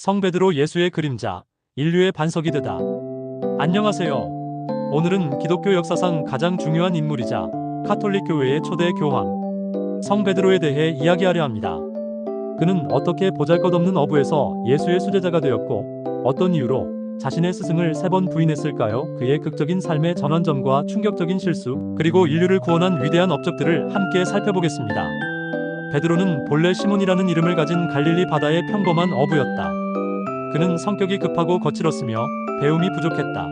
성 베드로 예수의 그림자, 인류의 반석이 되다. 안녕하세요. 오늘은 기독교 역사상 가장 중요한 인물이자 카톨릭 교회의 초대 교황, 성 베드로에 대해 이야기하려 합니다. 그는 어떻게 보잘것없는 어부에서 예수의 수제자가 되었고, 어떤 이유로 자신의 스승을 3번 부인했을까요? 그의 극적인 삶의 전환점과 충격적인 실수, 그리고 인류를 구원한 위대한 업적들을 함께 살펴보겠습니다. 베드로는 본래 시몬이라는 이름을 가진 갈릴리 바다의 평범한 어부였다. 그는 성격이 급하고 거칠었으며 배움이 부족했다.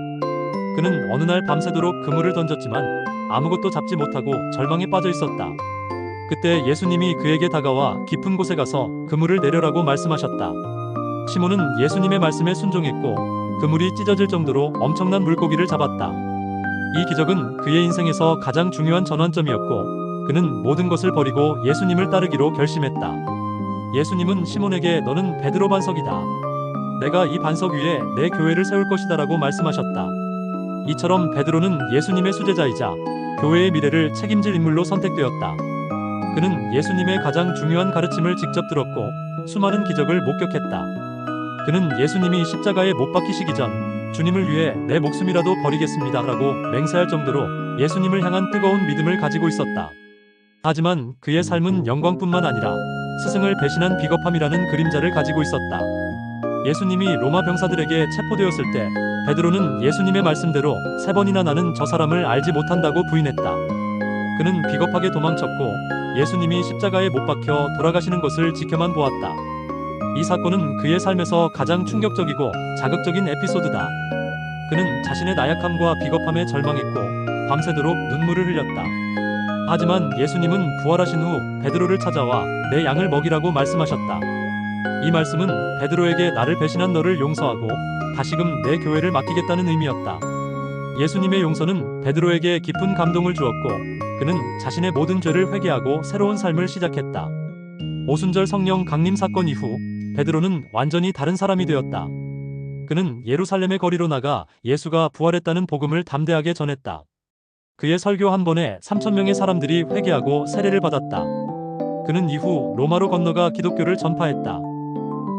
그는 어느 날 밤새도록 그물을 던졌지만 아무것도 잡지 못하고 절망에 빠져 있었다. 그때 예수님이 그에게 다가와 깊은 곳에 가서 그물을 내려라고 말씀하셨다. 시몬은 예수님의 말씀에 순종했고 그물이 찢어질 정도로 엄청난 물고기를 잡았다. 이 기적은 그의 인생에서 가장 중요한 전환점이었고, 그는 모든 것을 버리고 예수님을 따르기로 결심했다. 예수님은 시몬에게 너는 베드로 반석이다. 내가 이 반석 위에 내 교회를 세울 것이다 라고 말씀하셨다. 이처럼 베드로는 예수님의 수제자이자 교회의 미래를 책임질 인물로 선택되었다. 그는 예수님의 가장 중요한 가르침을 직접 들었고 수많은 기적을 목격했다. 그는 예수님이 십자가에 못 박히시기 전 주님을 위해 내 목숨이라도 버리겠습니다 라고 맹세할 정도로 예수님을 향한 뜨거운 믿음을 가지고 있었다. 하지만 그의 삶은 영광뿐만 아니라 스승을 배신한 비겁함이라는 그림자를 가지고 있었다. 예수님이 로마 병사들에게 체포되었을 때 베드로는 예수님의 말씀대로 3번이나 나는 저 사람을 알지 못한다고 부인했다. 그는 비겁하게 도망쳤고 예수님이 십자가에 못 박혀 돌아가시는 것을 지켜만 보았다. 이 사건은 그의 삶에서 가장 충격적이고 자극적인 에피소드다. 그는 자신의 나약함과 비겁함에 절망했고 밤새도록 눈물을 흘렸다. 하지만 예수님은 부활하신 후 베드로를 찾아와 내 양을 먹이라고 말씀하셨다. 이 말씀은 베드로에게 나를 배신한 너를 용서하고 다시금 내 교회를 맡기겠다는 의미였다. 예수님의 용서는 베드로에게 깊은 감동을 주었고 그는 자신의 모든 죄를 회개하고 새로운 삶을 시작했다. 오순절 성령 강림 사건 이후 베드로는 완전히 다른 사람이 되었다. 그는 예루살렘의 거리로 나가 예수가 부활했다는 복음을 담대하게 전했다. 그의 설교 한 번에 3,000명의 사람들이 회개하고 세례를 받았다. 그는 이후 로마로 건너가 기독교를 전파했다.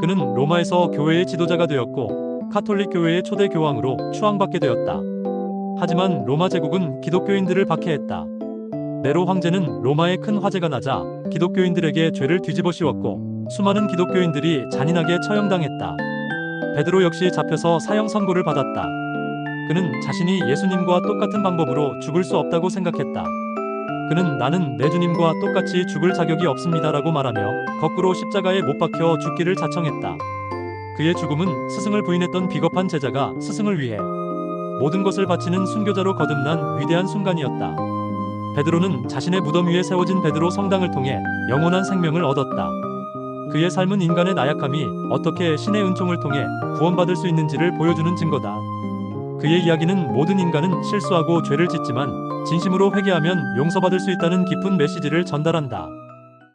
그는 로마에서 교회의 지도자가 되었고 카톨릭 교회의 초대 교황으로 추앙받게 되었다. 하지만 로마 제국은 기독교인들을 박해했다. 네로 황제는 로마에 큰 화재가 나자 기독교인들에게 죄를 뒤집어 씌웠고 수많은 기독교인들이 잔인하게 처형당했다. 베드로 역시 잡혀서 사형 선고를 받았다. 그는 자신이 예수님과 똑같은 방법으로 죽을 수 없다고 생각했다. 그는 나는 내 주님과 똑같이 죽을 자격이 없습니다라고 말하며 거꾸로 십자가에 못 박혀 죽기를 자청했다. 그의 죽음은 스승을 부인했던 비겁한 제자가 스승을 위해 모든 것을 바치는 순교자로 거듭난 위대한 순간이었다. 베드로는 자신의 무덤 위에 세워진 베드로 성당을 통해 영원한 생명을 얻었다. 그의 삶은 인간의 나약함이 어떻게 신의 은총을 통해 구원받을 수 있는지를 보여주는 증거다. 그의 이야기는 모든 인간은 실수하고 죄를 짓지만 진심으로 회개하면 용서받을 수 있다는 깊은 메시지를 전달한다.